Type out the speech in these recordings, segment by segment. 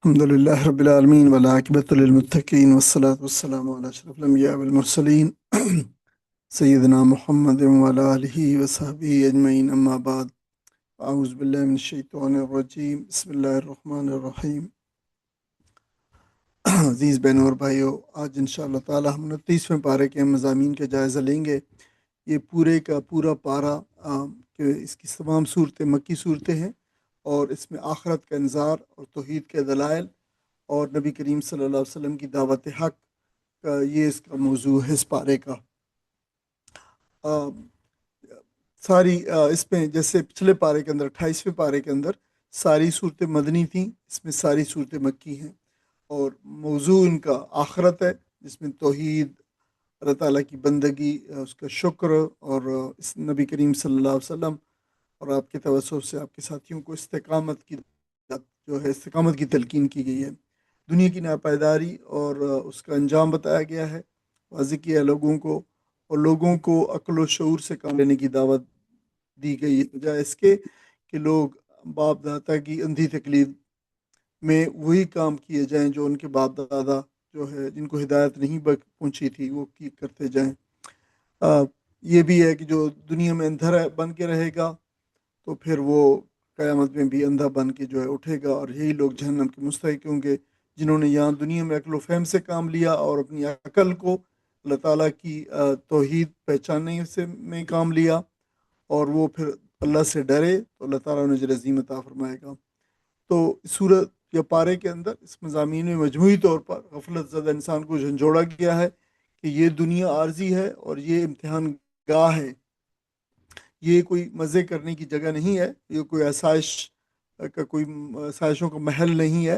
الحمد لله رب العالمين والعاقبة للمتقين والصلاة والسلام على أشرف الأنبياء والمرسلين سيدنا محمد وعلى آله وصحبه أجمعين أما بعد أعوذ بالله من الشيطان الرجيم بسم الله الرحمن الرحيم عزیز بہنوں اور بھائیوں، آج انشاءاللہ تعالی ہم 29ویں پارے کے مضامین کا جائزہ لیں گے۔ یہ پورے کا پورا پارہ کہ اس کی تمام صورتیں مکی صورتیں ہیں، اور اس میں آخرت کا انذار اور توحید کے دلائل اور نبی کریم صلی اللہ علیہ وسلم کی دعوت حق کا یہ اس کا موضوع ہے اس پارے کا۔ ساری اس میں جیسے پچھلے پارے کے اندر 28ویں پارے کے اندر ساری صورتیں مدنی تھیں، اس میں ساری صورتیں مکی ہیں، اور موضوع ان کا آخرت ہے، جس میں توحید، اللہ تعالیٰ کی بندگی، اس کا شکر، اور اس نبی کریم صلی اللہ علیہ وسلم اور آپ کے توسط سے آپ کے ساتھیوں کو استقامت کی تلقین کی گئی ہے۔ دنیا کی ناپائیداری اور اس کا انجام بتایا گیا ہے، واضح کیا ہے لوگوں کو، اور لوگوں کو عقل و شعور سے کام لینے کی دعوت دی گئی ہے، بجائے اس کے کہ لوگ باپ دادا کی اندھی تقلید میں وہی کام کیے جائیں جو ان کے باپ دادا جو ہے جن کو ہدایت نہیں پہنچی تھی وہ کرتے جائیں۔ یہ بھی ہے کہ جو دنیا میں اندھا بن کے رہے گا تو پھر وہ قیامت میں بھی اندھا بن کے جو ہے اٹھے گا، اور یہی لوگ جہنم کے مستحق ہوں گے جنہوں نے یہاں دنیا میں عقل و فہم سے کام لیا اور اپنی عقل کو اللہ تعالیٰ کی توحید پہچاننے میں کام لیا، اور وہ پھر اللہ سے ڈرے تو اللہ تعالیٰ انہیں اجر عظیم عطا فرمائے گا۔ تو سورت یا پارے کے اندر اس مضامین میں مجموعی طور پر غفلت زدہ انسان کو جھنجھوڑا گیا ہے کہ یہ دنیا عارضی ہے اور یہ امتحان گاہ ہے، یہ کوئی مزے کرنے کی جگہ نہیں ہے، یہ کوئی آسائشوں کا محل نہیں ہے۔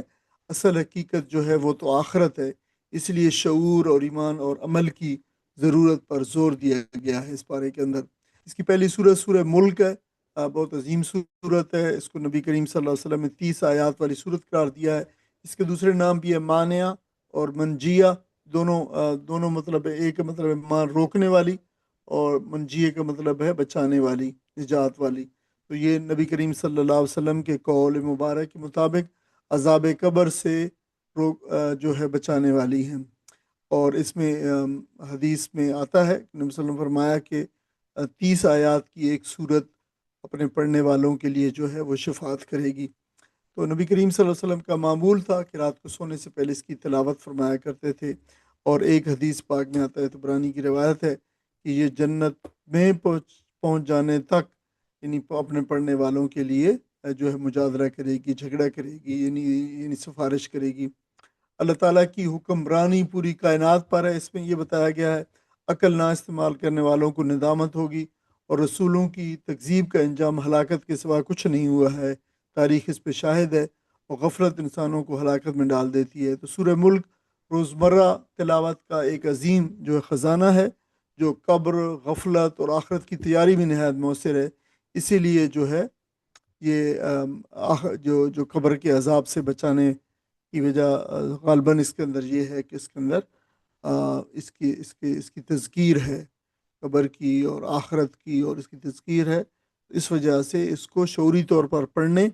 اصل حقیقت جو ہے وہ تو آخرت ہے، اس لیے شعور اور ایمان اور عمل کی ضرورت پر زور دیا گیا ہے اس پارے کے اندر۔ اس کی پہلی سورت سورہ ملک ہے، بہت عظیم سورت ہے، اس کو نبی کریم صلی اللہ علیہ وسلم نے 30 آیات والی سورت قرار دیا ہے۔ اس کے دوسرے نام بھی ہے مانعہ اور منجیہ، دونوں مطلب ہے، ایک مطلب ہے مان روکنے والی، اور منجیے کا مطلب ہے بچانے والی، نجات والی۔ تو یہ نبی کریم صلی اللہ علیہ وسلم کے قول مبارک کے مطابق عذاب قبر سے جو ہے بچانے والی ہیں۔ اور اس میں حدیث میں آتا ہے کہ نبی صلی اللہ علیہ وسلم نے فرمایا کہ 30 آیات کی ایک سورت اپنے پڑھنے والوں کے لیے جو ہے وہ شفاعت کرے گی۔ تو نبی کریم صلی اللہ علیہ وسلم کا معمول تھا کہ رات کو سونے سے پہلے اس کی تلاوت فرمایا کرتے تھے، اور ایک حدیث پاک میں آتا ہے، طبرانی کی روایت ہے کہ یہ جنت میں پہنچ جانے تک یعنی اپنے پڑھنے والوں کے لیے جو ہے مجادلہ کرے گی، جھگڑا کرے گی، یعنی سفارش کرے گی۔ اللہ تعالیٰ کی حکمرانی پوری کائنات پر ہے، اس میں یہ بتایا گیا ہے عقل نہ استعمال کرنے والوں کو ندامت ہوگی، اور رسولوں کی تکذیب کا انجام ہلاکت کے سوا کچھ نہیں ہوا ہے، تاریخ اس پہ شاہد ہے، اور غفلت انسانوں کو ہلاکت میں ڈال دیتی ہے۔ تو سورہ ملک روزمرہ تلاوت کا ایک عظیم جو ہے خزانہ ہے، جو قبر، غفلت اور آخرت کی تیاری میں نہایت مؤثر ہے۔ اسی لیے جو ہے یہ جو قبر کے عذاب سے بچانے کی وجہ غالباً اس کے اندر یہ ہے کہ اس کے اندر اس کی تذکیر ہے، قبر کی اور آخرت کی، اور اس کی تذکیر ہے۔ اس وجہ سے اس کو شعوری طور پر پڑھنے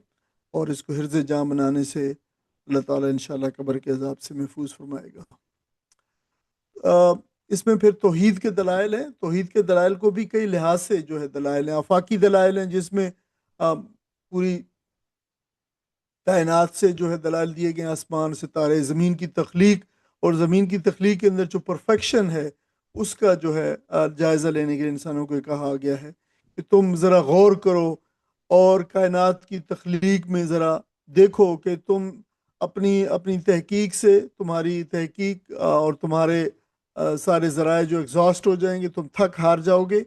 اور اس کو حرز جاں بنانے سے اللہ تعالیٰ انشاءاللہ قبر کے عذاب سے محفوظ فرمائے گا۔ اس میں پھر توحید کے دلائل ہیں۔ توحید کے دلائل کو بھی کئی لحاظ سے جو ہے دلائل ہیں، آفاقی دلائل ہیں، جس میں پوری کائنات سے جو ہے دلائل دیے گئے، آسمان، ستارے، زمین کی تخلیق، اور زمین کی تخلیق کے اندر جو پرفیکشن ہے اس کا جو ہے جائزہ لینے کے لیے انسانوں کو کہا گیا ہے کہ تم ذرا غور کرو اور کائنات کی تخلیق میں ذرا دیکھو کہ تم اپنی تحقیق سے، تمہاری تحقیق اور تمہارے سارے ذرائع جو ایگزاسٹ ہو جائیں گے، تم تھک ہار جاؤ گے،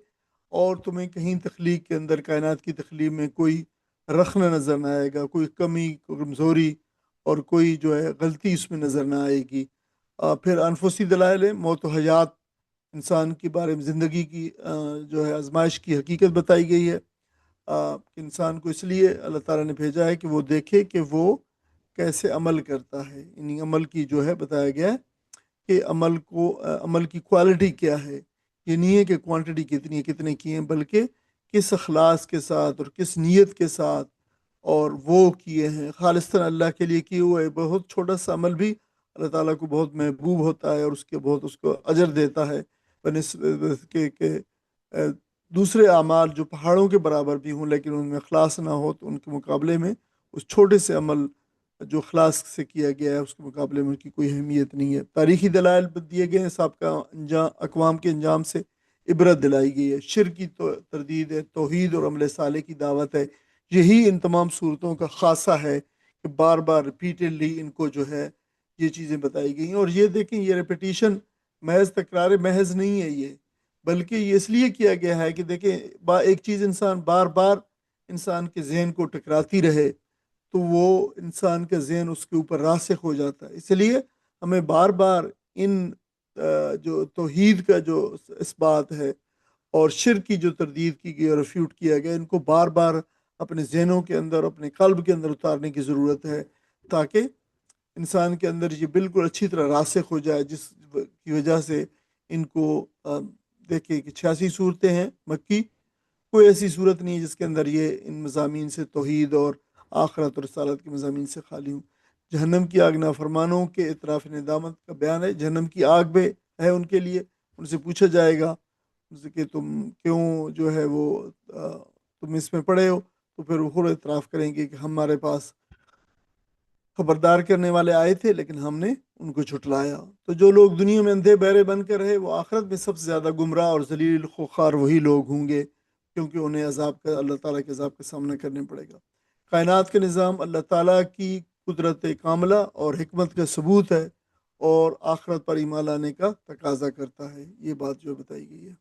اور تمہیں کہیں تخلیق کے اندر، کائنات کی تخلیق میں کوئی رخنہ نظر نہ آئے گا، کوئی کمی، کوئی کمزوری اور کوئی جو ہے غلطی اس میں نظر نہ آئے گی۔ پھر انفسی دلائل ہے، موت و حیات، انسان کے بارے میں زندگی کی جو ہے آزمائش کی حقیقت بتائی گئی ہے۔ کہ انسان کو اس لیے اللہ تعالیٰ نے بھیجا ہے کہ وہ دیکھے کہ وہ کیسے عمل کرتا ہے، یعنی عمل کی جو ہے بتایا گیا ہے کہ عمل کی کوالٹی کیا ہے، یہ نہیں ہے کہ کوانٹٹی کتنی ہے، کتنے کی ہیں، بلکہ کس اخلاص کے ساتھ اور کس نیت کے ساتھ اور وہ کیے ہیں خالصتاً اللہ کے لیے کیے ہوئے بہت چھوٹا سا عمل بھی اللہ تعالیٰ کو بہت محبوب ہوتا ہے اور اس کو اجر دیتا ہے بنسبت کہ اہ، دوسرے اعمال جو پہاڑوں کے برابر بھی ہوں لیکن ان میں اخلاص نہ ہو تو ان کے مقابلے میں اس چھوٹے سے عمل جو اخلاص سے کیا گیا ہے اس کے مقابلے میں اس کی کوئی اہمیت نہیں ہے۔ تاریخی دلائل دیے گئے ہیں، سابقہ اقوام کے انجام سے عبرت دلائی گئی ہے، شرک کی تردید ہے، توحید اور عمل صالح کی دعوت ہے۔ یہی ان تمام صورتوں کا خاصہ ہے کہ بار بار ریپیٹڈلی ان کو جو ہے یہ چیزیں بتائی گئی ہیں۔ اور یہ دیکھیں، یہ ریپیٹیشن محض تکرار محض نہیں ہے یہ، بلکہ یہ اس لیے کیا گیا ہے کہ دیکھیں ایک چیز انسان بار بار انسان کے ذہن کو ٹکراتی رہے تو وہ انسان کا ذہن اس کے اوپر راسخ ہو جاتا ہے۔ اس لیے ہمیں بار بار ان جو توحید کا جو اس بات ہے اور شرک کی جو تردید کی گئی اور ریفیوٹ کیا گیا، ان کو بار بار اپنے ذہنوں کے اندر اپنے قلب کے اندر اتارنے کی ضرورت ہے تاکہ انسان کے اندر یہ بالکل اچھی طرح راسخ ہو جائے، جس کی وجہ سے ان کو دیکھیں کہ 86 صورتیں ہیں مکی، کوئی ایسی صورت نہیں ہے جس کے اندر یہ ان مضامین سے توحید اور آخرت اور رسالت کے مضامین سے خالی ہوں۔ جہنم کی آگ نافرمانوں کے اعتراف ندامت کا بیان ہے، جہنم کی آگ میں ہے ان کے لیے، ان سے پوچھا جائے گا کہ تم کیوں جو ہے وہ تم اس میں پڑے ہو، تو پھر وہ خود اعتراف کریں گے کہ ہمارے پاس خبردار کرنے والے آئے تھے لیکن ہم نے ان کو جھٹلایا۔ تو جو لوگ دنیا میں اندھے بہرے بن کر رہے وہ آخرت میں سب سے زیادہ گمراہ اور ذلیل خوخار وہی لوگ ہوں گے، کیونکہ انہیں عذاب کا اللہ تعالیٰ کے عذاب کا سامنا کرنا پڑے گا۔ کائنات کا نظام اللہ تعالیٰ کی قدرت کاملہ اور حکمت کا ثبوت ہے اور آخرت پر ایمان لانے کا تقاضا کرتا ہے، یہ بات جو بتائی گئی ہے۔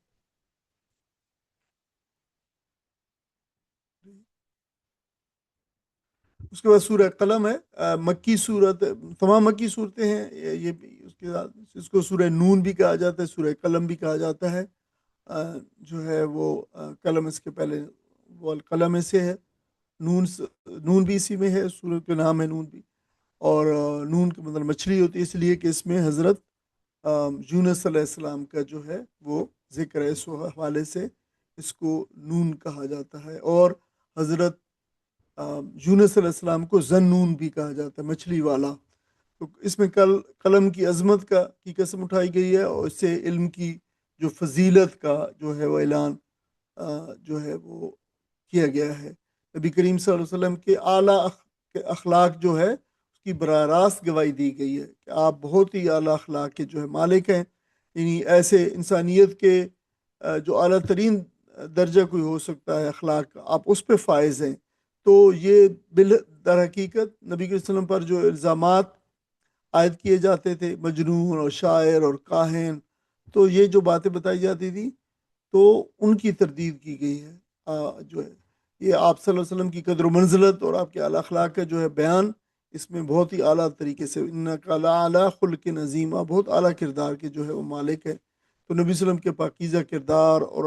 اس کے بعد سورہ قلم ہے، مکی صورت، تمام مکی صورتیں ہیں یہ بھی، اس کے بعد اس کو سورہ نون بھی کہا جاتا ہے، سورہ قلم بھی کہا جاتا ہے۔ جو ہے وہ قلم اس کے پہلے وہ القلم سے ہے، نون بھی اسی میں ہے، سورت کا نام ہے نون بھی، اور نون کا مطلب مچھلی ہوتی ہے اس لیے کہ اس میں حضرت یونس علیہ السلام کا جو ہے وہ ذکر ہے، اس حوالے سے اس کو نون کہا جاتا ہے۔ اور حضرت یونس علیہ السلام کو ذنون بھی کہا جاتا ہے، مچھلی والا۔ تو اس میں قلم کی عظمت کی قسم اٹھائی گئی ہے اور اس سے علم کی جو فضیلت کا جو ہے وہ اعلان جو ہے وہ کیا گیا ہے۔ نبی کریم صلی اللہ علیہ وسلم کے اعلیٰ اخلاق جو ہے اس کی براہ راست گواہی دی گئی ہے کہ آپ بہت ہی اعلیٰ اخلاق کے جو ہے مالک ہیں، یعنی ایسے انسانیت کے جو اعلیٰ ترین درجہ کوئی ہو سکتا ہے اخلاق کا، آپ اس پہ فائز ہیں۔ تو یہ در حقیقت نبی کے وسلم پر جو الزامات عائد کیے جاتے تھے، مجنون اور شاعر اور کاہن، تو یہ جو باتیں بتائی جاتی تھی تو ان کی تردید کی گئی ہے۔ جو ہے یہ آپ صلی اللہ علیہ وسلم کی قدر و منزلت اور آپ کے اعلیٰ اخلاق کا جو ہے بیان اس میں بہت ہی اعلیٰ طریقے سے، انک لعلی خلق عظیم، بہت اعلیٰ کردار کے جو ہے وہ مالک ہے۔ تو نبی صلی اللہ علیہ وسلم کے پاکیزہ کردار اور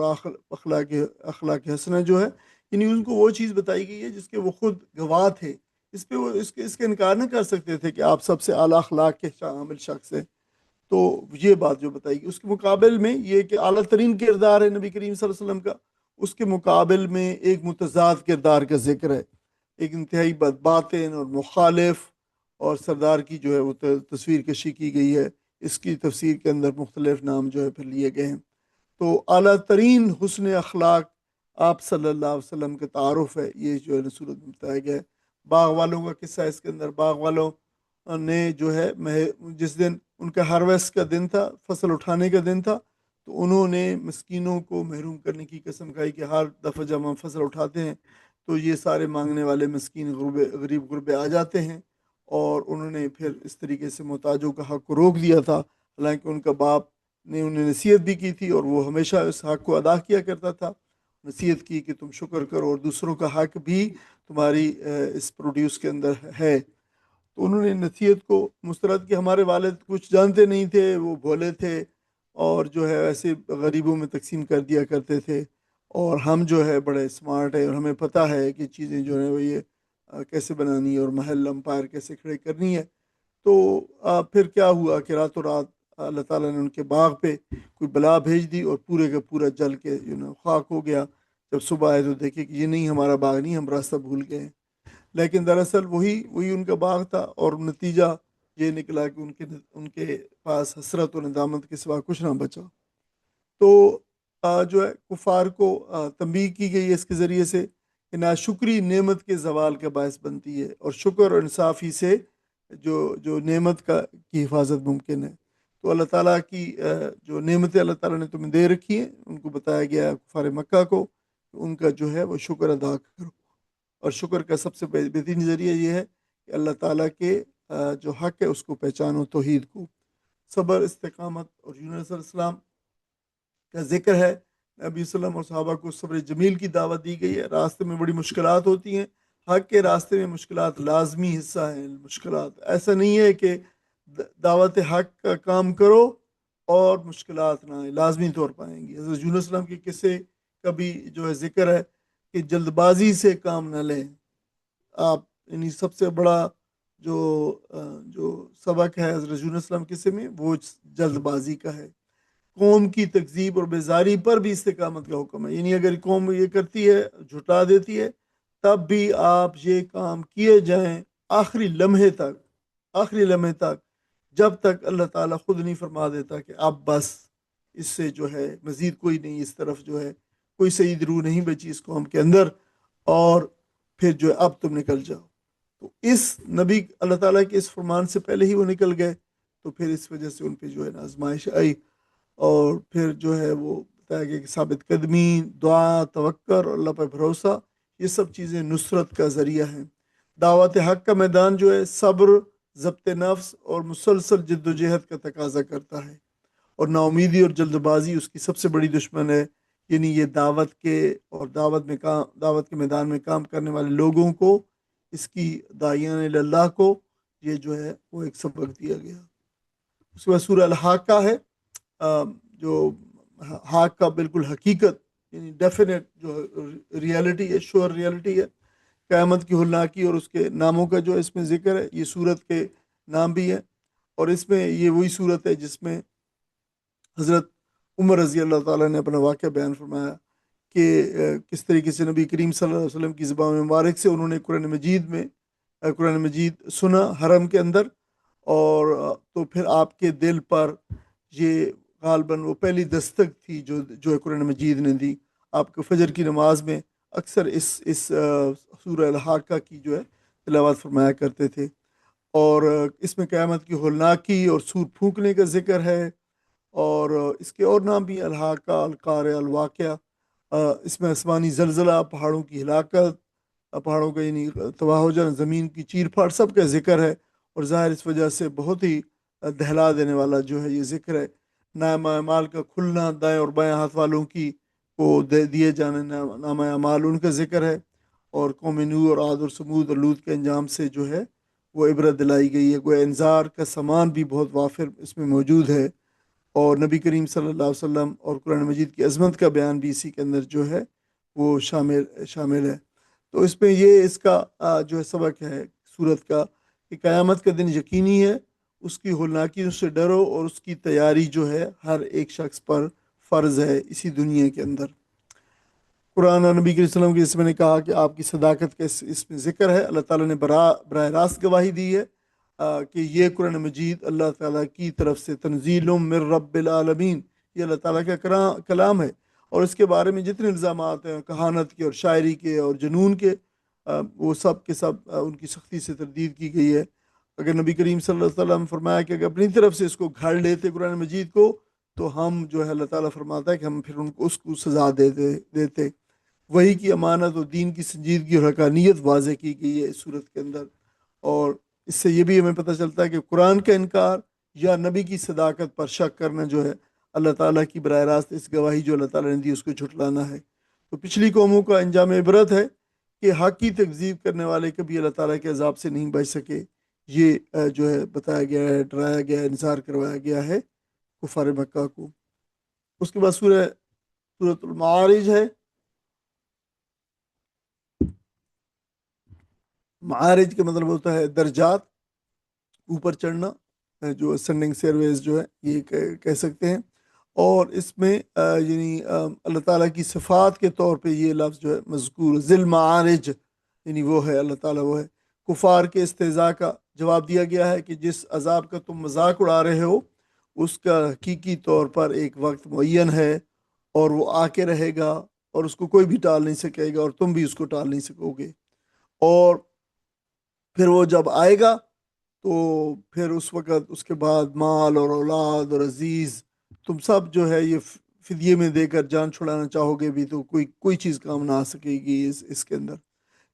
اخلاق حسنہ جو ہے، یعنی ان کو وہ چیز بتائی گئی ہے جس کے وہ خود گواہ تھے، اس پہ وہ اس کا انکار نہیں کر سکتے تھے کہ آپ سب سے اعلیٰ اخلاق کے شامل شخص ہیں۔ تو یہ بات جو بتائی گئی اس کے مقابل میں یہ کہ اعلیٰ ترین کردار ہے نبی کریم صلی اللہ علیہ وسلم کا، اس کے مقابل میں ایک متضاد کردار کا ذکر ہے، ایک انتہائی باطن اور مخالف، اور سردار کی جو ہے وہ تصویر کشی کی گئی ہے، اس کی تفسیر کے اندر مختلف نام جو ہے پھر لیے گئے ہیں۔ تو اعلیٰ ترین حسن اخلاق آپ صلی اللہ علیہ وسلم کا تعارف ہے، یہ جو ہے صورت میں بتایا گیا ہے۔ باغ والوں کا قصہ اس کے اندر، باغ والوں نے جو ہے جس دن ان کا ہارویسٹ کا دن تھا، فصل اٹھانے کا دن تھا، تو انہوں نے مسکینوں کو محروم کرنے کی قسم کھائی کہ ہر دفعہ جب ہم فصل اٹھاتے ہیں تو یہ سارے مانگنے والے مسکین غریب غربے آ جاتے ہیں، اور انہوں نے پھر اس طریقے سے محتاجوں کا حق کو روک دیا تھا، حالانکہ ان کا باپ نے انہیں نصیحت بھی کی تھی اور وہ ہمیشہ اس حق کو ادا کیا کرتا تھا، نصیحت کی کہ تم شکر کرو اور دوسروں کا حق بھی تمہاری اس پروڈیوس کے اندر ہے۔ تو انہوں نے نصیحت کو مسترد کیا، ہمارے والد کچھ جانتے نہیں تھے، وہ بھولے تھے اور جو ہے ایسے غریبوں میں تقسیم کر دیا کرتے تھے، اور ہم جو ہے بڑے اسمارٹ ہیں اور ہمیں پتہ ہے کہ چیزیں جو ہیں وہ یہ کیسے بنانی ہے اور محل امپائر کیسے کھڑے کرنی ہے۔ تو پھر کیا ہوا کہ راتوں رات اللہ تعالیٰ نے ان کے باغ پہ کوئی بلا بھیج دی اور پورے کا پورا جل کے خاک ہو گیا۔ جب صبح آئے تو دیکھے کہ یہ نہیں، ہمارا باغ نہیں، ہم راستہ بھول گئے ہیں۔ لیکن دراصل وہی وہی ان کا باغ تھا، اور نتیجہ یہ نکلا کہ ان کے پاس حسرت و ندامت کے سوا کچھ نہ بچا۔ تو جو ہے کفار کو تنبیہ کی گئی ہے اس کے ذریعے سے کہ ناشکری نعمت کے زوال کا باعث بنتی ہے، اور شکر اور انصافی سے جو نعمت کی حفاظت ممکن ہے۔ تو اللہ تعالیٰ کی جو نعمتیں اللہ تعالیٰ نے تمہیں دے رکھی ہیں، ان کو بتایا گیا ہے کفار مکہ کو کہ ان کا جو ہے وہ شکر ادا کرو، اور شکر کا سب سے بہترین ذریعہ یہ ہے کہ اللہ تعالیٰ کے جو حق ہے اس کو پہچانو، توحید کو۔ صبر، استقامت اور یونس علیہ السلام کا ذکر ہے۔ نبی صلی اللہ علیہ وسلم اور صحابہ کو صبر جمیل کی دعوت دی گئی ہے۔ راستے میں بڑی مشکلات ہوتی ہیں، حق کے راستے میں مشکلات لازمی حصہ ہیں۔ مشکلات ایسا نہیں ہے کہ دعوت حق کا کام کرو اور مشکلات نہ آئیں، لازمی طور پر آئیں گی۔ حضرت یونس علیہ السلام کے قصے کا بھی جو ہے ذکر ہے کہ جلد بازی سے کام نہ لیں آپ، یعنی سب سے بڑا جو سبق ہے حضرت یونس علیہ السلام کے قصے میں وہ جلد بازی کا ہے۔ قوم کی تکذیب اور بیزاری پر بھی استقامت کا حکم ہے، یعنی اگر قوم یہ کرتی ہے، جھٹا دیتی ہے، تب بھی آپ یہ کام کیے جائیں آخری لمحے تک، آخری لمحے تک، جب تک اللہ تعالیٰ خود نہیں فرما دیتا کہ اب بس، اس سے جو ہے مزید کوئی نہیں، اس طرف جو ہے کوئی سعید روح نہیں بچی اس قوم کے اندر، اور پھر جو ہے اب تم نکل جاؤ۔ تو اس نبی اللہ تعالیٰ کے اس فرمان سے پہلے ہی وہ نکل گئے، تو پھر اس وجہ سے ان پہ جو ہے نا آزمائش آئی، اور پھر جو ہے وہ بتایا گیا کہ ثابت قدمی، دعا، توکل اور اللہ پر بھروسہ، یہ سب چیزیں نصرت کا ذریعہ ہیں۔ دعوت حق کا میدان جو ہے صبر، ضبط نفس اور مسلسل جد و جہد کا تقاضا کرتا ہے، اور نا امیدی اور جلد بازی اس کی سب سے بڑی دشمن ہے۔ یعنی یہ دعوت کے اور دعوت کے میدان میں کام کرنے والے لوگوں کو، اس کی داعیان اللہ کو، یہ جو ہے وہ ایک سبق دیا گیا۔ اس کے بعد سورہ الحاقہ ہے، جو حق کا بالکل حقیقت، یعنی ڈیفینیٹ جو ریالٹی ہے، شور ریالٹی ہے، قیامت کی ہولناکی اور اس کے ناموں کا جو اس میں ذکر ہے۔ یہ صورت کے نام بھی ہیں، اور اس میں یہ وہی صورت ہے جس میں حضرت عمر رضی اللہ تعالیٰ نے اپنا واقعہ بیان فرمایا کہ کس طریقے سے نبی کریم صلی اللہ علیہ وسلم کی زبان مبارک سے انہوں نے قرآن مجید سنا حرم کے اندر، اور تو پھر آپ کے دل پر یہ غالباً وہ پہلی دستک تھی جو قرآن مجید نے دی۔ آپ کو فجر کی نماز میں اکثر اس سورہ الحاقہ کی جو ہے تلاوت فرمایا کرتے تھے، اور اس میں قیامت کی ہولناکی اور سور پھونکنے کا ذکر ہے، اور اس کے اور نام بھی الحاقہ، القارعہ، الواقعہ۔ اس میں آسمانی زلزلہ، پہاڑوں کی ہلاکت، پہاڑوں کا یعنی تباہ ہو جانا، زمین کی چیر پھاڑ، سب کا ذکر ہے، اور ظاہر اس وجہ سے بہت ہی دہلا دینے والا جو ہے یہ ذکر ہے۔ نامہ اعمال کا کھلنا، دائیں اور بائیں ہاتھ والوں کی کو دیے جانے نامہ اعمال، ان کا ذکر ہے، اور قوم نوح اور عاد اور سمود اور لوط کے انجام سے جو ہے وہ عبرت دلائی گئی ہے۔ گویا انذار کا سامان بھی بہت وافر اس میں موجود ہے، اور نبی کریم صلی اللہ علیہ وسلم اور قرآن مجید کی عظمت کا بیان بھی اسی کے اندر جو ہے وہ شامل ہے۔ تو اس میں یہ اس کا جو ہے سبق ہے سورت کا کہ قیامت کا دن یقینی ہے، اس کی ہولناکیوں سے ڈرو، اور اس کی تیاری جو ہے ہر ایک شخص پر فرض ہے اسی دنیا کے اندر۔ قرآن نبی کے وسلم کی، جس میں نے کہا کہ آپ کی صداقت کا اس میں ذکر ہے، اللہ تعالیٰ نے براہ راست گواہی دی ہے کہ یہ قرآن مجید اللہ تعالیٰ کی طرف سے تنزیل من رب العالمین، یہ اللہ تعالیٰ کا کلام ہے، اور اس کے بارے میں جتنے الزامات ہیں کہانت کے اور شاعری کے اور جنون کے، وہ سب کے سب ان کی سختی سے تردید کی گئی ہے۔ اگر نبی کریم صلی اللہ علیہ وسلم فرمایا کہ اگر اپنی طرف سے اس کو گھڑ لیتے قرآن مجید کو، تو ہم جو ہے اللہ تعالیٰ فرماتا ہے کہ ہم پھر ان کو اس کو سزا دیتے۔ وہی کی امانت اور دین کی سنجیدگی اور حقانیت واضح کی گئی ہے اس صورت کے اندر، اور اس سے یہ بھی ہمیں پتہ چلتا ہے کہ قرآن کا انکار یا نبی کی صداقت پر شک کرنا جو ہے اللہ تعالیٰ کی براہ راست اس گواہی جو اللہ تعالیٰ نے دی اس کو جھٹلانا ہے۔ تو پچھلی قوموں کا انجام عبرت ہے کہ حق کی تکذیب کرنے والے کبھی اللہ تعالیٰ کے عذاب سے نہیں بچ سکے، یہ جو ہے بتایا گیا ہے، ڈرایا گیا ہے، انذار کروایا گیا ہے کفار مکہ کو۔ اس کے بعد سورۃ المعارج ہے۔ معارج کا مطلب ہوتا ہے درجات، اوپر چڑھنا، جو اسینڈنگ سیئرویز جو ہے یہ کہہ سکتے ہیں، اور اس میں یعنی اللہ تعالیٰ کی صفات کے طور پہ یہ لفظ جو ہے مذکور ذی المعارج، یعنی وہ ہے اللہ تعالیٰ، وہ ہے کفار کے استہزاء کا جواب دیا گیا ہے کہ جس عذاب کا تم مذاق اڑا رہے ہو اس کا حقیقی طور پر ایک وقت معین ہے، اور وہ آ کے رہے گا، اور اس کو کوئی بھی ٹال نہیں سکے گا، اور تم بھی اس کو ٹال نہیں سکو گے۔ اور پھر وہ جب آئے گا تو پھر اس وقت اس کے بعد مال اور اولاد اور عزیز تم سب جو ہے یہ فدیے میں دے کر جان چھڑانا چاہو گے بھی تو کوئی چیز کام نہ آ سکے گی اس کے اندر۔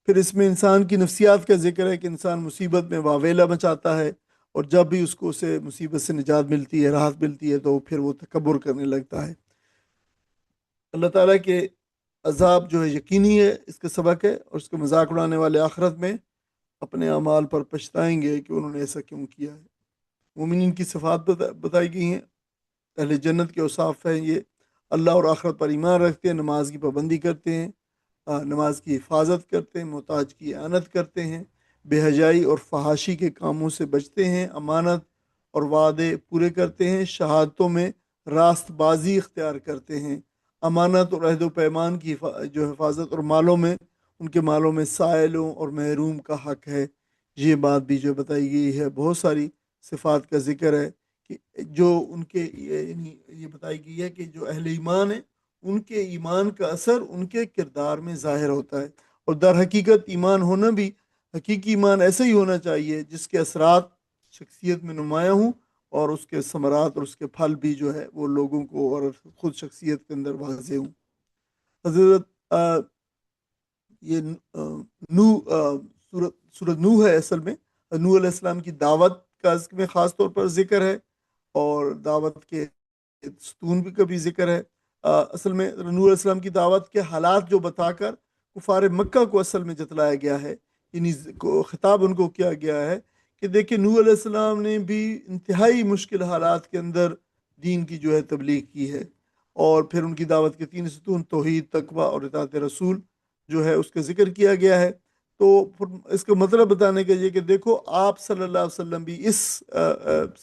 پھر اس میں انسان کی نفسیات کا ذکر ہے کہ انسان مصیبت میں واویلا مچاتا ہے، اور جب بھی اس کو اسے مصیبت سے نجات ملتی ہے، راحت ملتی ہے، تو پھر وہ تکبر کرنے لگتا ہے۔ اللہ تعالیٰ کے عذاب جو ہے یقینی ہے، اس کا سبق ہے، اور اس کے مذاق اڑانے والے آخرت میں اپنے اعمال پر پچھتائیں گے کہ انہوں نے ایسا کیوں کیا ہے۔ مومنین کی صفات بتائی گئی ہیں، اہل جنت کے اوصاف ہیں یہ: اللہ اور آخرت پر ایمان رکھتے ہیں، نماز کی پابندی کرتے ہیں، نماز کی حفاظت کرتے ہیں، محتاج کی اعانت کرتے ہیں، بے حیائی اور فحاشی کے کاموں سے بچتے ہیں، امانت اور وعدے پورے کرتے ہیں، شہادتوں میں راست بازی اختیار کرتے ہیں، امانت اور عہد و پیمان کی جو حفاظت، اور مالوں میں ان کے مالوں میں سائلوں اور محروم کا حق ہے۔ یہ بات بھی جو بتائی گئی ہے، بہت ساری صفات کا ذکر ہے کہ جو ان کے یعنی یہ بتائی گئی ہے کہ جو اہل ایمان ہیں ان کے ایمان کا اثر ان کے کردار میں ظاہر ہوتا ہے، اور در حقیقت ایمان ہونا بھی حقیقی ایمان ایسا ہی ہونا چاہیے جس کے اثرات شخصیت میں نمایاں ہوں، اور اس کے ثمرات اور اس کے پھل بھی جو ہے وہ لوگوں کو اور خود شخصیت کے اندر واضح ہوں۔ حضرت یہ نو سورت نو ہے اصل میں، نو علیہ السلام کی دعوت کا اس میں خاص طور پر ذکر ہے، اور دعوت کے ستون بھی کا بھی ذکر ہے۔ اصل میں نور علیہ السلام کی دعوت کے حالات جو بتا کر کفار مکہ کو اصل میں جتلایا گیا ہے، یعنی خطاب ان کو کیا گیا ہے کہ دیکھیں نور علیہ السلام نے بھی انتہائی مشکل حالات کے اندر دین کی جو ہے تبلیغ کی ہے، اور پھر ان کی دعوت کے 3 ستون توحید، تقوی اور اطاعت رسول جو ہے اس کا ذکر کیا گیا ہے۔ تو اس کا مطلب بتانے کا یہ کہ دیکھو آپ صلی اللہ علیہ وسلم بھی اس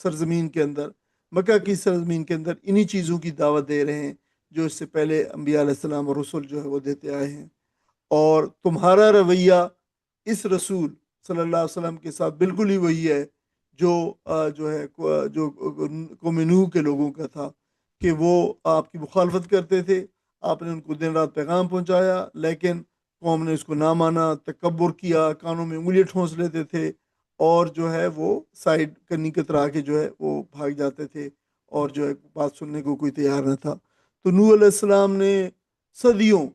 سرزمین کے اندر، مکہ کی سرزمین کے اندر انہی چیزوں کی دعوت دے رہے ہیں جو اس سے پہلے انبیاء علیہ السلام اور رسول جو ہے وہ دیتے آئے ہیں، اور تمہارا رویہ اس رسول صلی اللہ علیہ وسلم کے ساتھ بالکل ہی وہی ہے جو ہے جو قوم نوح کے لوگوں کا تھا، کہ وہ آپ کی مخالفت کرتے تھے، آپ نے ان کو دن رات پیغام پہنچایا، لیکن قوم نے اس کو نہ مانا، تکبر کیا، کانوں میں انگلیاں ٹھونس لیتے تھے، اور جو ہے وہ سائڈ کرنی کترا کے جو ہے وہ بھاگ جاتے تھے، اور جو ہے بات سننے کو کوئی تیار نہ تھا۔ تو نوح علیہ السلام نے صدیوں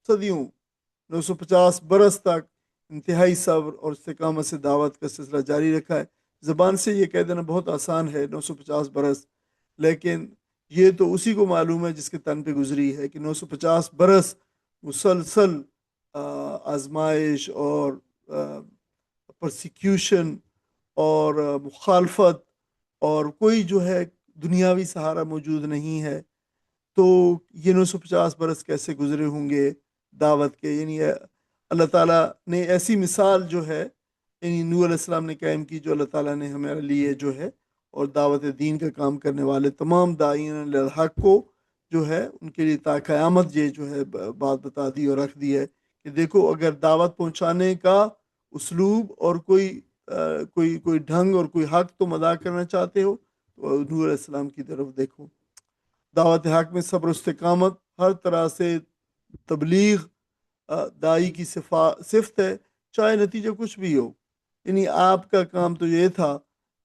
صدیوں 950 برس تک انتہائی صبر اور استقامت سے دعوت کا سلسلہ جاری رکھا ہے۔ زبان سے یہ کہہ دینا بہت آسان ہے 950 برس، لیکن یہ تو اسی کو معلوم ہے جس کے تن پہ گزری ہے کہ 950 برس مسلسل آزمائش اور پرسیکیوشن اور مخالفت، اور کوئی جو ہے دنیاوی سہارا موجود نہیں ہے، تو یہ 950 برس کیسے گزرے ہوں گے دعوت کے؟ یعنی اللہ تعالیٰ نے ایسی مثال جو ہے یعنی نوح علیہ السلام نے قائم کی، جو اللہ تعالیٰ نے ہمارے لیے جو ہے، اور دعوت دین کا کام کرنے والے تمام داعین الحق کو جو ہے ان کے لیے تا قیامت یہ جو ہے بات بتا دی اور رکھ دی ہے کہ دیکھو اگر دعوت پہنچانے کا اسلوب اور کوئی ڈھنگ اور کوئی حق تم ادا کرنا چاہتے ہو تو نوح علیہ السلام کی طرف دیکھو۔ دعوت حق میں صبر و استقامت، ہر طرح سے تبلیغ دائی کی صفت ہے، چاہے نتیجہ کچھ بھی ہو، یعنی آپ کا کام تو یہ تھا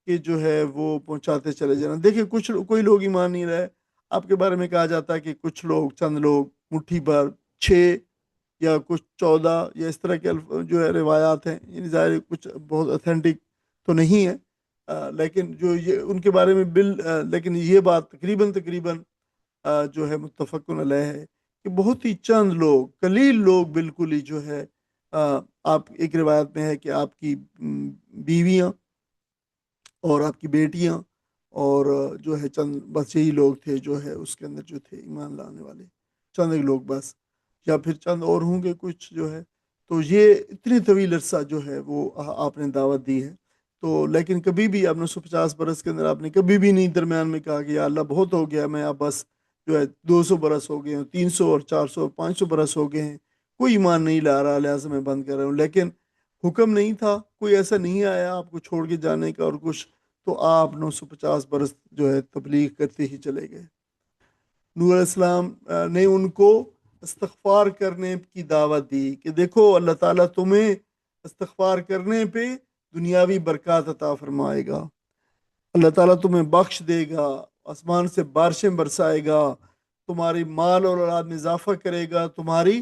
کہ جو ہے وہ پہنچاتے چلے جانا۔ دیکھیں کوئی لوگ ایمان نہیں رہے، آپ کے بارے میں کہا جاتا ہے کہ کچھ لوگ، چند لوگ، مٹھی بھر، 6 یا کچھ 14 یا اس طرح کے جو ہے روایات ہیں، یعنی ظاہر کچھ بہت اتھینٹک تو نہیں ہے، لیکن جو یہ ان کے بارے میں لیکن یہ بات تقریباً جو ہے متفق علیہ ہے کہ بہت ہی چند لوگ، قلیل لوگ بالکل ہی جو ہے آپ ایک روایت میں ہے کہ آپ کی بیویاں اور آپ کی بیٹیاں اور جو ہے چند بس یہی لوگ تھے جو ہے اس کے اندر جو تھے ایمان لانے والے، چند ایک لوگ بس، یا پھر چند اور ہوں گے کچھ جو ہے۔ تو یہ اتنی طویل عرصہ جو ہے وہ آپ نے دعوت دی ہے، تو لیکن کبھی بھی آپ 950 برس کے اندر آپ نے کبھی بھی نہیں درمیان میں کہا کہ یا اللہ بہت ہو گیا، میں اب بس جو ہے 200 برس ہو گئے ہیں، 300 اور 400 اور 500 برس ہو گئے ہیں، کوئی ایمان نہیں لا رہا لہٰذا میں بند کر رہا ہوں، لیکن حکم نہیں تھا، کوئی ایسا نہیں آیا آپ کو چھوڑ کے جانے کا اور کچھ، تو آپ 950 برس جو ہے تبلیغ کرتے ہی چلے گئے۔ نور علیہ السلام نے ان کو استغفار کرنے کی دعوت دی کہ دیکھو اللہ تعالیٰ تمہیں استغفار کرنے پہ دنیاوی برکات عطا فرمائے گا، اللہ تعالیٰ تمہیں بخش دے گا، آسمان سے بارشیں برسائے گا، تمہاری مال اور اولاد میں اضافہ کرے گا، تمہاری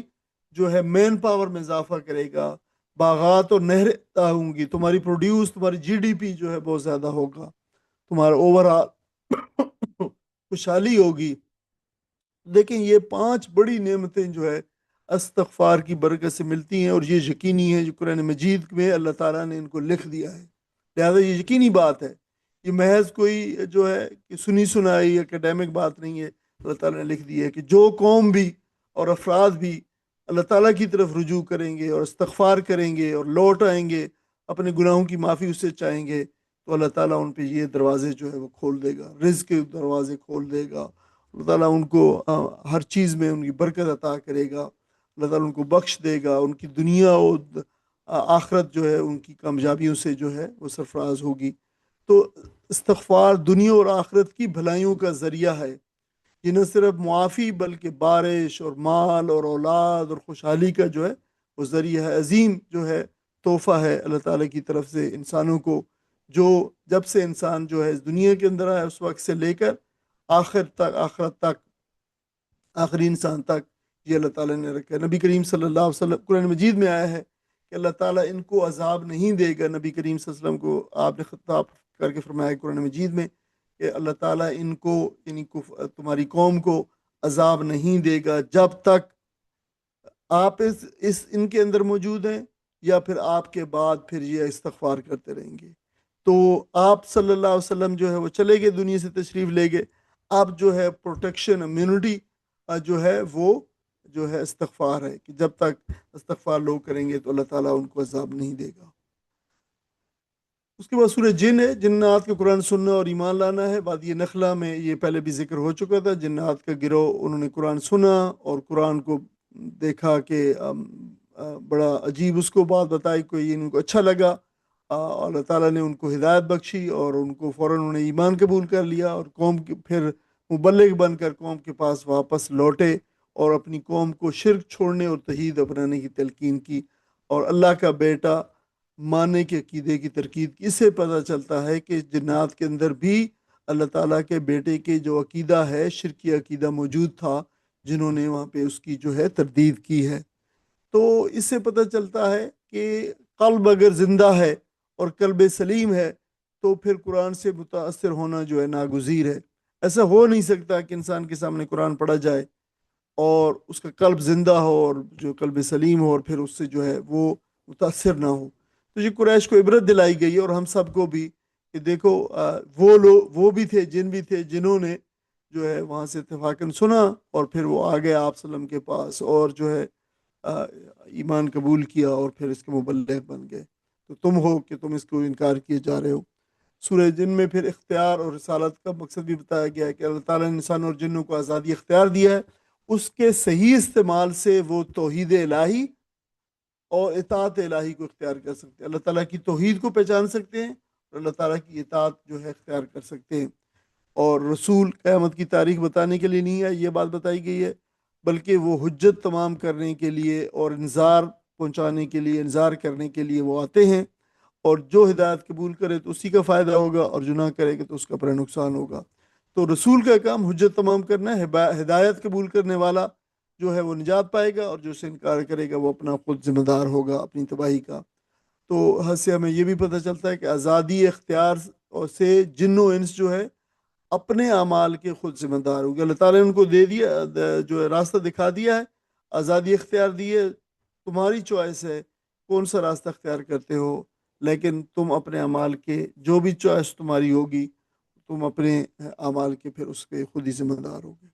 جو ہے مین پاور میں اضافہ کرے گا، باغات اور نہریں عطا ہوں گی، تمہاری پروڈیوس، تمہاری جی ڈی پی جو ہے بہت زیادہ ہوگا، تمہارا اوور آل خوشحالی ہوگی۔ لیکن یہ 5 بڑی نعمتیں جو ہے استغفار کی برکت سے ملتی ہیں، اور یہ یقینی ہے جو قرآن مجید میں اللہ تعالیٰ نے ان کو لکھ دیا ہے، لہذا یہ یقینی بات ہے، یہ محض کوئی جو ہے کہ سنی سنائی اکیڈیمک بات نہیں ہے، اللہ تعالیٰ نے لکھ دی ہے کہ جو قوم بھی اور افراد بھی اللہ تعالیٰ کی طرف رجوع کریں گے اور استغفار کریں گے اور لوٹ آئیں گے، اپنے گناہوں کی معافی اس سے چاہیں گے، تو اللہ تعالیٰ ان پہ یہ دروازے جو ہے وہ کھول دے گا، رزق کے دروازے کھول دے گا، اللہ تعالیٰ ان کو ہر چیز میں ان کی برکت عطا کرے گا، اللہ تعالیٰ ان کو بخش دے گا، ان کی دنیا اور آخرت جو ہے ان کی کامیابیوں سے جو ہے وہ سرفراز ہوگی۔ تو استغفار دنیا اور آخرت کی بھلائیوں کا ذریعہ ہے، یہ نہ صرف معافی بلکہ بارش اور مال اور اولاد اور خوشحالی کا جو ہے وہ ذریعہ ہے، عظیم جو ہے تحفہ ہے اللہ تعالیٰ کی طرف سے انسانوں کو، جو جب سے انسان جو ہے اس دنیا کے اندر آیا اس وقت سے لے کر آخر تک، آخرت تک، آخری انسان تک یہ اللہ تعالیٰ نے رکھا ہے۔ نبی کریم صلی اللہ علیہ وسلم قرآن مجید میں آیا ہے کہ اللہ تعالیٰ ان کو عذاب نہیں دے گا، نبی کریم صلی اللہ علیہ وسلم کو آپ نے خطاب کر کے فرمایا قرآن مجید میں کہ اللہ تعالیٰ ان کو یعنی تمہاری قوم کو عذاب نہیں دے گا جب تک آپ ان کے اندر موجود ہیں، یا پھر آپ کے بعد پھر یہ استغفار کرتے رہیں گے۔ تو آپ صلی اللہ علیہ وسلم جو ہے وہ چلے گئے، دنیا سے تشریف لے گئے، اب جو ہے پروٹیکشن امیونٹی جو ہے وہ جو ہے استغفار ہے، کہ جب تک استغفار لوگ کریں گے تو اللہ تعالیٰ ان کو عذاب نہیں دے گا۔ اس کے بعد سورہ جن ہے، جنات کے قرآن سننا اور ایمان لانا ہے۔ وادی نخلا میں یہ پہلے بھی ذکر ہو چکا تھا، جنات کا گروہ انہوں نے قرآن سنا اور قرآن کو دیکھا کہ بڑا عجیب اس کو بات بتائی، کوئی ان کو اچھا لگا، اللہ تعالیٰ نے ان کو ہدایت بخشی اور ان کو فوراً انہوں نے ایمان قبول کر لیا، اور قوم کے پھر مبلغ بن کر قوم کے پاس واپس لوٹے اور اپنی قوم کو شرک چھوڑنے اور توحید اپنانے کی تلقین کی، اور اللہ کا بیٹا ماننے کے عقیدے کی ترکیب کی۔ اس سے پتہ چلتا ہے کہ جنات کے اندر بھی اللہ تعالیٰ کے بیٹے کے جو عقیدہ ہے، شرکی عقیدہ موجود تھا، جنہوں نے وہاں پہ اس کی جو ہے تردید کی ہے۔ تو اس سے پتہ چلتا ہے کہ قلب اگر زندہ ہے اور قلب سلیم ہے تو پھر قرآن سے متاثر ہونا جو ہے ناگزیر ہے۔ ایسا ہو نہیں سکتا کہ انسان کے سامنے قرآن پڑھا جائے اور اس کا قلب زندہ ہو اور جو قلب سلیم ہو اور پھر اس سے جو ہے وہ متاثر نہ ہو۔ تو یہ قریش کو عبرت دلائی گئی اور ہم سب کو بھی کہ دیکھو وہ لوگ، وہ بھی تھے، جن بھی تھے جنہوں نے جو ہے وہاں سے اتفاقاً سنا اور پھر وہ آ گئے آپ صلی اللہ علیہ وسلم کے پاس اور جو ہے ایمان قبول کیا اور پھر اس کے مبلغ بن گئے، تو تم ہو کہ تم اس کو انکار کیے جا رہے ہو۔ سورہ جن میں پھر اختیار اور رسالت کا مقصد بھی بتایا گیا ہے کہ اللہ تعالیٰ نے انسانوں اور جنوں کو آزادی اختیار دیا ہے، اس کے صحیح استعمال سے وہ توحید الہی اور اطاعت الہی کو اختیار کر سکتے ہیں، اللہ تعالیٰ کی توحید کو پہچان سکتے ہیں اور اللہ تعالیٰ کی اطاعت جو ہے اختیار کر سکتے ہیں۔ اور رسول قیامت کی تاریخ بتانے کے لیے نہیں ہے، یہ بات بتائی گئی ہے، بلکہ وہ حجت تمام کرنے کے لیے اور انذار پہنچانے کے لیے، انذار کرنے کے لیے وہ آتے ہیں، اور جو ہدایت قبول کرے تو اسی کا فائدہ ہوگا اور جو نہ کرے گا تو اس کا بڑا نقصان ہوگا۔ تو رسول کا کام حجت تمام کرنا ہے، ہدایت قبول کرنے والا جو ہے وہ نجات پائے گا، اور جو اسے انکار کرے گا وہ اپنا خود ذمہ دار ہوگا اپنی تباہی کا۔ تو حد سے ہمیں یہ بھی پتہ چلتا ہے کہ آزادی اختیار سے جن و انس جو ہے اپنے اعمال کے خود ذمہ دار ہوگی، اللہ تعالیٰ نے ان کو دے دیا، جو ہے راستہ دکھا دیا ہے، آزادی اختیار دی ہے، تمہاری چوائس ہے کون سا راستہ اختیار کرتے ہو، لیکن تم اپنے اعمال کے جو بھی چوائس تمہاری ہوگی تم اپنے اعمال کے پھر اس کے خود ہی ذمہ دار ہوگے۔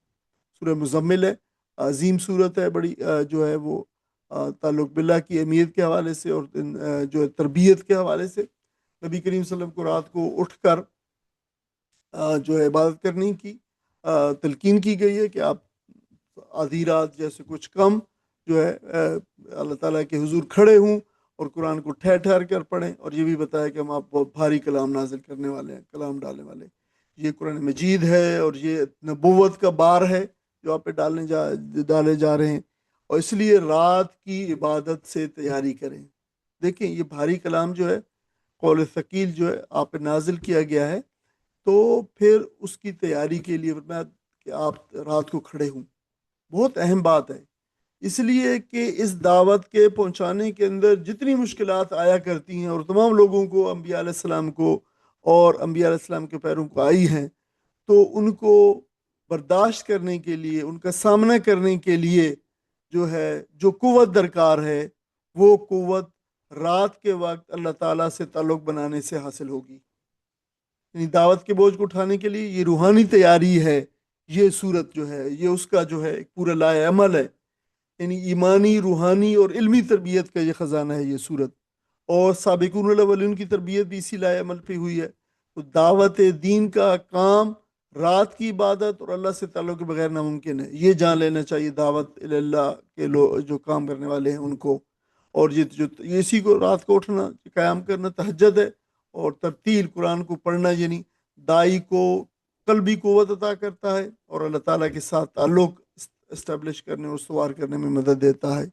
سورہ مزمل ہے، عظیم صورت ہے، بڑی جو ہے وہ تعلق باللہ کی اہمیت کے حوالے سے اور جو ہے تربیت کے حوالے سے نبی کریم صلی اللہ علیہ وسلم کو رات کو اٹھ کر جو ہے عبادت کرنے کی تلقین کی گئی ہے کہ آپ آدھی رات جیسے کچھ کم جو ہے اللہ تعالیٰ کے حضور کھڑے ہوں اور قرآن کو ٹھہر ٹھہر کر پڑھیں، اور یہ بھی بتایا کہ ہم آپ بہت بھاری کلام نازل کرنے والے ہیں، کلام ڈالنے والے. یہ قرآن مجید ہے اور یہ نبوت کا بار ہے جو آپ پہ ڈالے جا رہے ہیں، اور اس لیے رات کی عبادت سے تیاری کریں. دیکھیں یہ بھاری کلام جو ہے، قول ثقیل جو ہے آپ پہ نازل کیا گیا ہے، تو پھر اس کی تیاری کے لیے فرمایا کہ آپ رات کو کھڑے ہوں. بہت اہم بات ہے، اس لیے کہ اس دعوت کے پہنچانے کے اندر جتنی مشکلات آیا کرتی ہیں اور تمام لوگوں کو، انبیاء علیہ السلام کو اور انبیاء علیہ السلام کے پیروں کو آئی ہیں، تو ان کو برداشت کرنے کے لیے، ان کا سامنا کرنے کے لیے جو ہے جو قوت درکار ہے، وہ قوت رات کے وقت اللہ تعالیٰ سے تعلق بنانے سے حاصل ہوگی. یعنی دعوت کے بوجھ کو اٹھانے کے لیے یہ روحانی تیاری ہے. یہ صورت جو ہے یہ اس کا جو ہے ایک پورا لائے عمل ہے، یعنی ایمانی، روحانی اور علمی تربیت کا یہ خزانہ ہے یہ صورت. اور سابقون الاولین کی تربیت بھی اسی لائے عمل پہ ہوئی ہے. تو دعوت دین کا کام رات کی عبادت اور اللہ سے تعلق کے بغیر ناممکن ہے. یہ جان لینا چاہیے دعوت اللہ کے لوگ جو کام کرنے والے ہیں ان کو. اور یہ اسی کو رات کو اٹھنا، قیام کرنا تہجد ہے، اور ترتیل قرآن کو پڑھنا، یعنی دائی کو قلبی قوت عطا کرتا ہے اور اللہ تعالیٰ کے ساتھ تعلق اسٹیبلش کرنے اور استوار کرنے میں مدد دیتا ہے.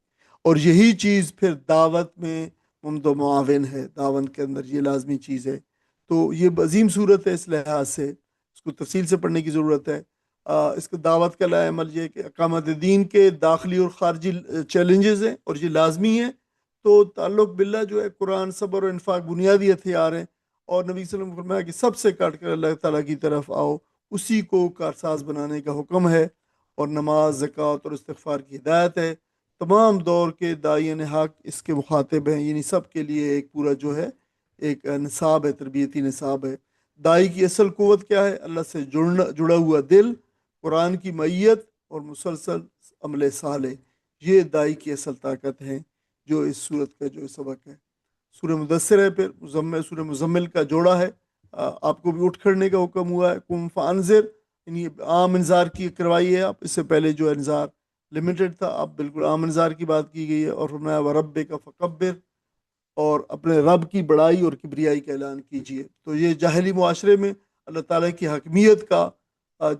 اور یہی چیز پھر دعوت میں ممد و معاون ہے، دعوت کے اندر یہ لازمی چیز ہے. تو یہ عظیم صورت ہے، اس لحاظ سے اس کو تفصیل سے پڑھنے کی ضرورت ہے. اس کا دعوت کا لائے عمل یہ کہ اقامت دین کے داخلی اور خارجی چیلنجز ہیں اور یہ لازمی ہیں. تو تعلق باللہ جو ہے قرآن، صبر اور انفاق بنیادی ہتھیار ہیں. اور نبی صلی اللہ علیہ وسلم نے فرمایا کہ سب سے کٹ کر اللہ تعالیٰ کی طرف آؤ، اسی کو کارساز بنانے کا حکم ہے. اور نماز، زکوٰۃ اور استغفار کی ہدایت ہے. تمام دور کے داعین حق اس کے مخاطب ہیں، یعنی سب کے لیے ایک پورا جو ہے ایک نصاب ہے، تربیتی نصاب ہے. دائی کی اصل قوت کیا ہے؟ اللہ سے جڑا ہوا دل، قرآن کی معیت اور مسلسل عمل صالح. یہ دائی کی اصل طاقت ہے جو اس صورت کا جو سبق ہے. سورہ مدثر ہے، پھر سورہ مزمل کا جوڑا ہے. آپ کو بھی اٹھ کھڑنے کا حکم ہوا ہے. قم فانذر، یعنی عام انذار کی کروائی ہے. آپ اس سے پہلے جو انذار لمیٹڈ تھا، اب بالکل عام انذار کی بات کی گئی ہے. اور فرمایا وَرَبِّكَ فَكَبِّرْ، اور اپنے رب کی بڑائی اور کبریائی کا اعلان کیجیے. تو یہ جاہلی معاشرے میں اللہ تعالیٰ کی حکمیت کا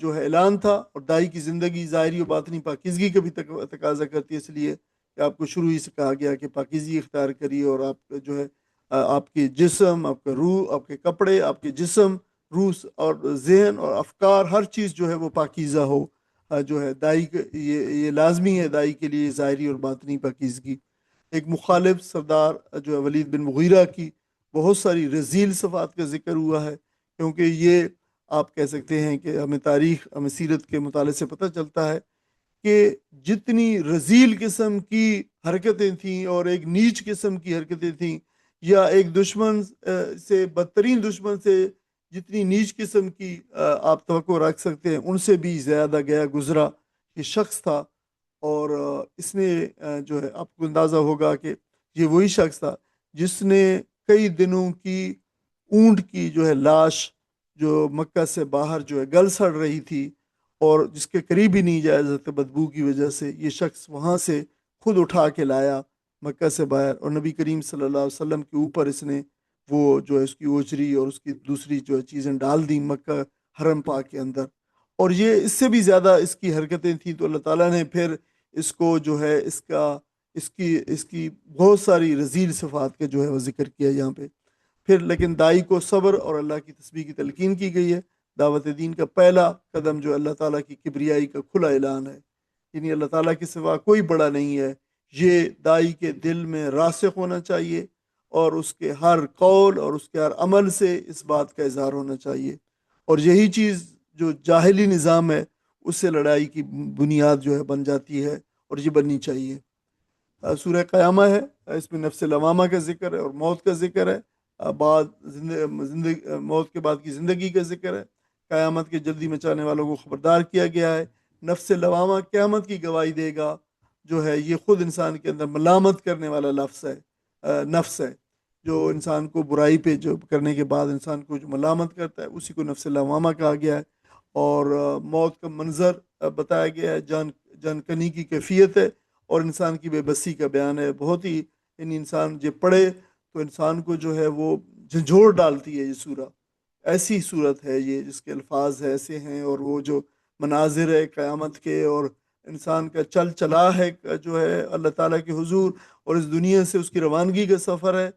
جو ہے اعلان تھا. اور دائی کی زندگی ظاہری و باطنی پاکیزگی کا بھی تقاضا کرتی ہے، اس لیے کہ آپ کو شروع ہی سے کہا گیا کہ پاکیزگی اختیار کریے. اور آپ جو ہے آپ کے جسم، آپ کا روح، آپ کے کپڑے، آپ کے جسم، روح اور ذہن اور افکار، ہر چیز جو ہے وہ پاکیزہ ہو. جو ہے دائی یہ لازمی ہے دائی کے لیے، ظاہری اور باطنی پاکیزگی. ایک مخالف سردار جو ہے ولید بن مغیرہ کی بہت ساری رذیل صفات کا ذکر ہوا ہے، کیونکہ یہ آپ کہہ سکتے ہیں کہ ہمیں تاریخ، ہمیں سیرت کے مطالعے سے پتہ چلتا ہے کہ جتنی رذیل قسم کی حرکتیں تھیں اور ایک نیچ قسم کی حرکتیں تھیں، یا ایک دشمن سے، بدترین دشمن سے جتنی نیچ قسم کی آپ توقع رکھ سکتے ہیں، ان سے بھی زیادہ گیا گزرا یہ شخص تھا. اور اس نے جو ہے آپ کو اندازہ ہوگا کہ یہ وہی شخص تھا جس نے کئی دنوں کی اونٹ کی جو ہے لاش جو مکہ سے باہر جو ہے گل سڑ رہی تھی اور جس کے قریب ہی نہیں جایا جاتا بدبو کی وجہ سے، یہ شخص وہاں سے خود اٹھا کے لایا مکہ سے باہر، اور نبی کریم صلی اللہ علیہ وسلم کے اوپر اس نے وہ جو ہے اس کی اوجری اور اس کی دوسری جو چیزیں ڈال دیں مکہ حرم پاک کے اندر. اور یہ اس سے بھی زیادہ اس کی حرکتیں تھیں. تو اللہ تعالیٰ نے پھر اس کو جو ہے اس کی بہت ساری رذیل صفات کے جو ہے وہ ذکر کیا یہاں پہ. پھر لیکن دائی کو صبر اور اللہ کی تسبیح کی تلقین کی گئی ہے. دعوت دین کا پہلا قدم جو اللہ تعالیٰ کی کبریائی کا کھلا اعلان ہے، یعنی اللہ تعالیٰ کے سوا کوئی بڑا نہیں ہے. یہ دائی کے دل میں راسخ ہونا چاہیے اور اس کے ہر قول اور اس کے ہر عمل سے اس بات کا اظہار ہونا چاہیے. اور یہی چیز جو جاہلی نظام ہے اس سے لڑائی کی بنیاد جو ہے بن جاتی ہے، اور یہ بننی چاہیے. سورہ قیامہ ہے، اس میں نفس لوامہ کا ذکر ہے اور موت کا ذکر ہے. موت کے بعد کی زندگی کا ذکر ہے. قیامت کے جلدی مچانے والوں کو خبردار کیا گیا ہے. نفس لوامہ قیامت کی گواہی دے گا، جو ہے یہ خود انسان کے اندر ملامت کرنے والا لفظ ہے، نفس ہے، جو انسان کو برائی پہ جو کرنے کے بعد انسان کو جو ملامت کرتا ہے اسی کو نفس لوامہ کہا گیا ہے. اور موت کا منظر بتایا گیا ہے، جان کنی کی کیفیت ہے. اور انسان کی بے بسی کا بیان ہے، بہت ہی یعنی انسان جب پڑھے تو انسان کو جو ہے وہ جھنجھوڑ ڈالتی ہے یہ سورہ، ایسی صورت ہے یہ جس کے الفاظ ایسے ہیں، اور وہ جو مناظر ہے قیامت کے، اور انسان کا چل چلا ہے جو ہے اللہ تعالیٰ کے حضور، اور اس دنیا سے اس کی روانگی کا سفر ہے،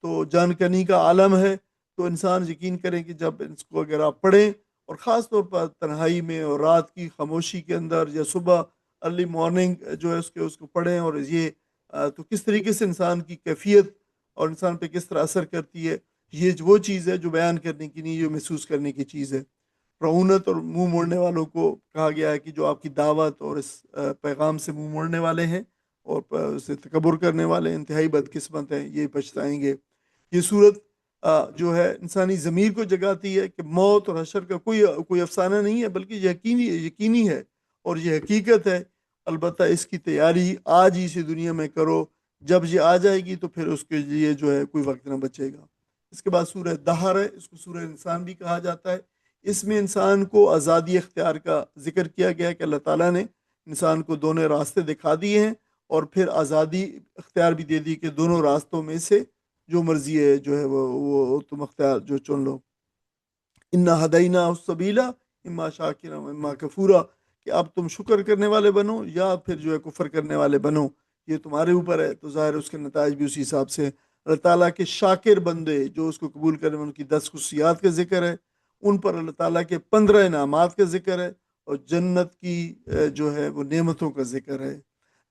تو جان کنی کا عالم ہے۔ تو انسان یقین کریں کہ جب اس کو اگر آپ پڑھیں، اور خاص طور پر تنہائی میں اور رات کی خاموشی کے اندر یا صبح ارلی مارننگ جو ہے اس کو پڑھیں، اور یہ تو کس طریقے سے انسان کی کیفیت اور انسان پہ کس طرح اثر کرتی ہے، یہ وہ چیز ہے جو بیان کرنے کی نہیں، جو محسوس کرنے کی چیز ہے۔ رعونت اور منہ موڑنے والوں کو کہا گیا ہے کہ جو آپ کی دعوت اور اس پیغام سے منہ موڑنے والے ہیں اور اسے تکبر کرنے والے انتہائی بدقسمت ہیں، یہ پچھتائیں گے۔ یہ صورت جو ہے انسانی ضمیر کو جگاتی ہے کہ موت اور حشر کا کوئی افسانہ نہیں ہے، بلکہ یقینی ہے اور یہ حقیقت ہے۔ البتہ اس کی تیاری آج ہی سے دنیا میں کرو، جب یہ آ جائے گی تو پھر اس کے لیے جو ہے کوئی وقت نہ بچے گا۔ اس کے بعد سورہ دہر ہے، اس کو سورہ انسان بھی کہا جاتا ہے۔ اس میں انسان کو آزادی اختیار کا ذکر کیا گیا ہے کہ اللہ تعالیٰ نے انسان کو دونوں راستے دکھا دیے ہیں، اور پھر آزادی اختیار بھی دے دی کہ دونوں راستوں میں سے جو مرضی ہے جو ہے وہ تم اختیار جو چن لو۔ انا ہدینہ السبیلا اما شاکرا اما کفورا، کہ اب تم شکر کرنے والے بنو یا پھر جو ہے کفر کرنے والے بنو، یہ تمہارے اوپر ہے۔ تو ظاہر اس کے نتائج بھی اسی حساب سے اللہ تعالیٰ کے شاکر بندے جو اس کو قبول کریں، ان کی 10 خصوصیات کا ذکر ہے، ان پر اللہ تعالیٰ کے 15 انعامات کا ذکر ہے، اور جنت کی جو ہے وہ نعمتوں کا ذکر ہے۔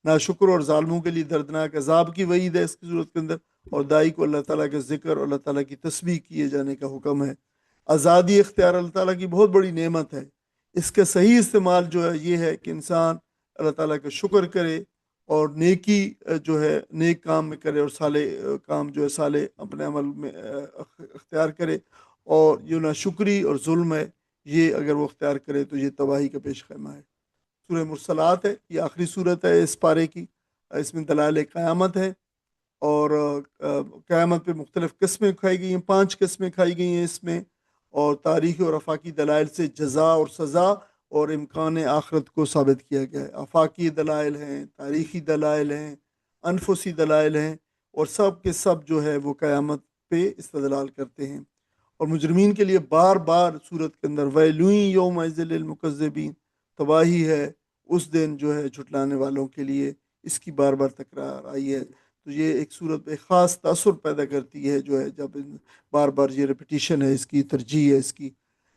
ناشکر اور ظالموں کے لیے دردناک عذاب کی وعید ہے اس کی صورت کے اندر، اور دائی کو اللہ تعالیٰ کا ذکر اور اللہ تعالیٰ کی تسبیح کیے جانے کا حکم ہے۔ آزادی اختیار اللہ تعالیٰ کی بہت بڑی نعمت ہے، اس کا صحیح استعمال جو ہے یہ ہے کہ انسان اللہ تعالیٰ کا شکر کرے، اور نیکی جو ہے نیک کام میں کرے، اور صالح کام جو ہے صالح اپنے عمل میں اختیار کرے، اور یہ ناشکری اور ظلم ہے یہ اگر وہ اختیار کرے تو یہ تباہی کا پیش خیمہ ہے۔ سورہ مرسلات ہے، یہ آخری صورت ہے اس پارے کی، اس میں دلائل قیامت ہے، اور قیامت پہ مختلف قسمیں کھائی گئی ہیں، 5 قسمیں کھائی گئی ہیں اس میں، اور تاریخی اور آفاقی دلائل سے جزا اور سزا اور امکان آخرت کو ثابت کیا گیا ہے۔ آفاقی دلائل ہیں، تاریخی دلائل ہیں، انفسی دلائل ہیں، اور سب کے سب جو ہے وہ قیامت پہ استدلال کرتے ہیں۔ اور مجرمین کے لیے بار بار صورت کے اندر ویلوئیں یومئذ للمکذبین، تباہی ہے اس دن جو ہے جھٹلانے والوں کے لیے، اس کی بار بار تکرار آئی ہے۔ تو یہ ایک صورت ایک خاص تاثر پیدا کرتی ہے جو ہے جب بار بار یہ ریپیٹیشن ہے، اس کی ترجیح ہے، اس کی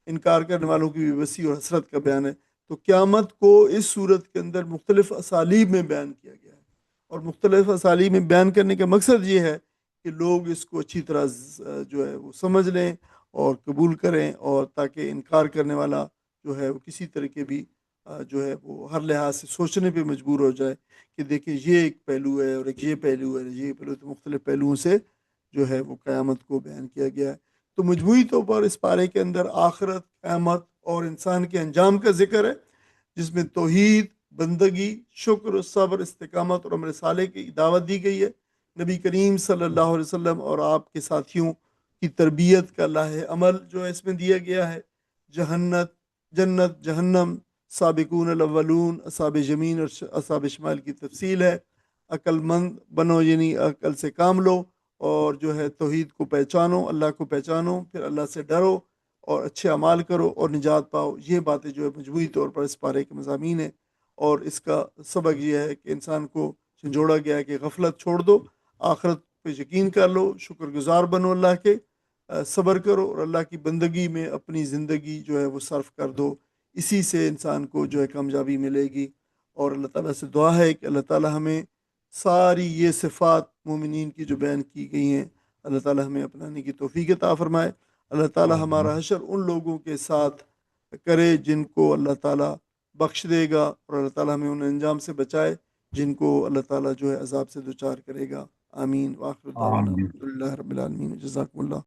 انکار کرنے والوں کی بے بسی اور حسرت کا بیان ہے۔ تو قیامت کو اس صورت کے اندر مختلف اسالیب میں بیان کیا گیا ہے، اور مختلف اسالیب میں بیان کرنے کا مقصد یہ ہے کہ لوگ اس کو اچھی طرح جو ہے وہ سمجھ لیں اور قبول کریں، اور تاکہ انکار کرنے والا جو ہے وہ کسی طرح کے بھی جو ہے وہ ہر لحاظ سے سوچنے پہ مجبور ہو جائے کہ دیکھیں یہ ایک پہلو ہے اور ایک یہ پہلو ہے، یہ پہلو، تو مختلف پہلوؤں سے جو ہے وہ قیامت کو بیان کیا گیا ہے۔ تو مجموعی طور پر اس پارے کے اندر آخرت، قیامت اور انسان کے انجام کا ذکر ہے، جس میں توحید، بندگی، شکر، صبر، استقامت اور عمل صالح کی دعوت دی گئی ہے۔ نبی کریم صلی اللہ علیہ وسلم اور آپ کے ساتھیوں کی تربیت کا لاہ عمل جو ہے اس میں دیا گیا ہے۔ جنت، جہنم، سابقون الاولون، اصحاب یمین اور اصحاب شمال کی تفصیل ہے۔ عقل مند بنو، یعنی عقل سے کام لو، اور جو ہے توحید کو پہچانو، اللہ کو پہچانو، پھر اللہ سے ڈرو اور اچھے اعمال کرو اور نجات پاؤ۔ یہ باتیں جو ہے مجموعی طور پر اس پارے کے مضامین ہیں، اور اس کا سبق یہ ہے کہ انسان کو جوڑا گیا ہے کہ غفلت چھوڑ دو، آخرت پہ یقین کر لو، شکر گزار بنو اللہ کے، صبر کرو، اور اللہ کی بندگی میں اپنی زندگی جو ہے وہ صرف کر دو۔ اسی سے انسان کو جو ہے کامیابی ملے گی۔ اور اللہ تعالیٰ سے دعا ہے کہ اللہ تعالیٰ ہمیں ساری یہ صفات مومنین کی جو بیان کی گئی ہیں، اللہ تعالیٰ ہمیں اپنانے کی توفیق عطا فرمائے۔ اللہ تعالیٰ ہمارا حشر ان لوگوں کے ساتھ کرے جن کو اللہ تعالیٰ بخش دے گا، اور اللہ تعالیٰ ہمیں ان انجام سے بچائے جن کو اللہ تعالیٰ جو ہے عذاب سے دوچار کرے گا۔ آمین۔ وآخر دعوانا آمین۔ الحمدللہ رب العالمین۔ جزاکم اللہ۔